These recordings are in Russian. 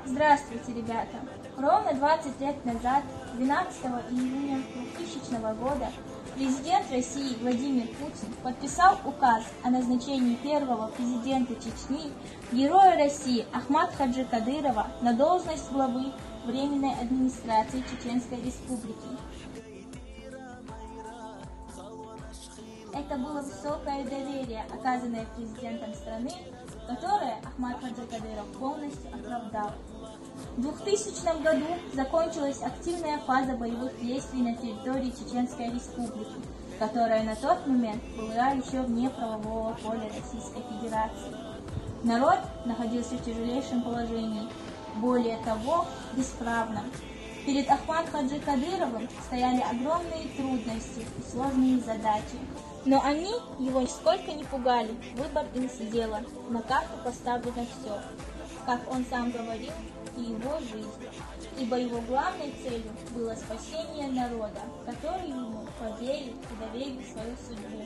Здравствуйте, ребята! Ровно 20 лет назад, 12 июня 2000 года, президент России Владимир Путин подписал указ о назначении первого президента Чечни, Героя России Ахмада Хаджи Кадырова на должность главы Временной администрации Чеченской Республики. Это было высокое доверие, оказанное президентом страны, которое Ахмад Хаджи Кадыров полностью оправдал. В 2000 году закончилась активная фаза боевых действий на территории Чеченской Республики, которая на тот момент была еще вне правового поля Российской Федерации. Народ находился в тяжелейшем положении, более того, бесправном. Перед Ахмад Хаджи Кадыровым стояли огромные трудности и сложные задачи, но они его нисколько не пугали. Выбор инсидела, на карту поставлено все, как он сам говорил, и его жизнь. Ибо его главной целью было спасение народа, который ему поверил и доверил свою судьбу.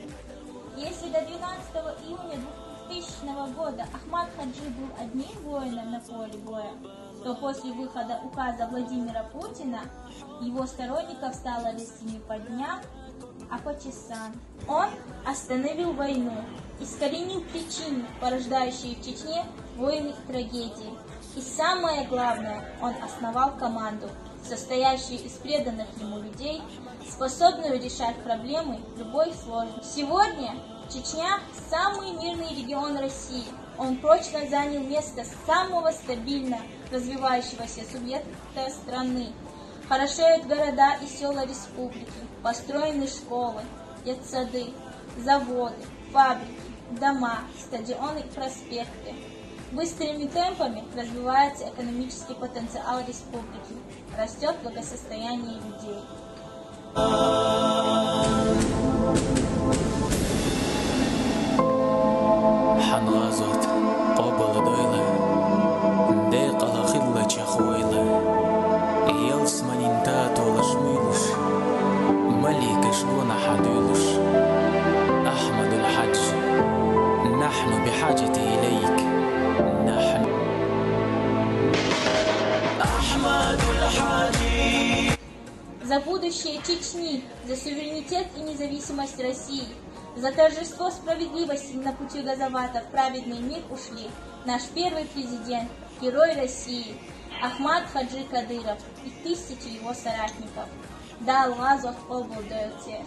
Если до 12 июня 2000 года Ахмад Хаджи был одним воином на поле боя, то после выхода указа Владимира Путина его сторонников стало вести не по дням, а по часам. Он остановил войну, искоренил причины, порождающие в Чечне войны и трагедии. И самое главное, он основал команду, состоящую из преданных ему людей, способную решать проблемы любой сложности. Сегодня Чечня – самый мирный регион России. Он прочно занял место самого стабильно развивающегося субъекта страны. Хорошеют города и села республики, построены школы, детсады, заводы, фабрики, дома, стадионы и проспекты. Быстрыми темпами развивается экономический потенциал республики, растет благосостояние людей. За будущее Чечни, за суверенитет и независимость России, за торжество справедливости на пути Газавата в праведный мир ушли наш первый президент, Герой России Ахмад Хаджи Кадыров и тысячи его соратников. Да Аллах обладает всех.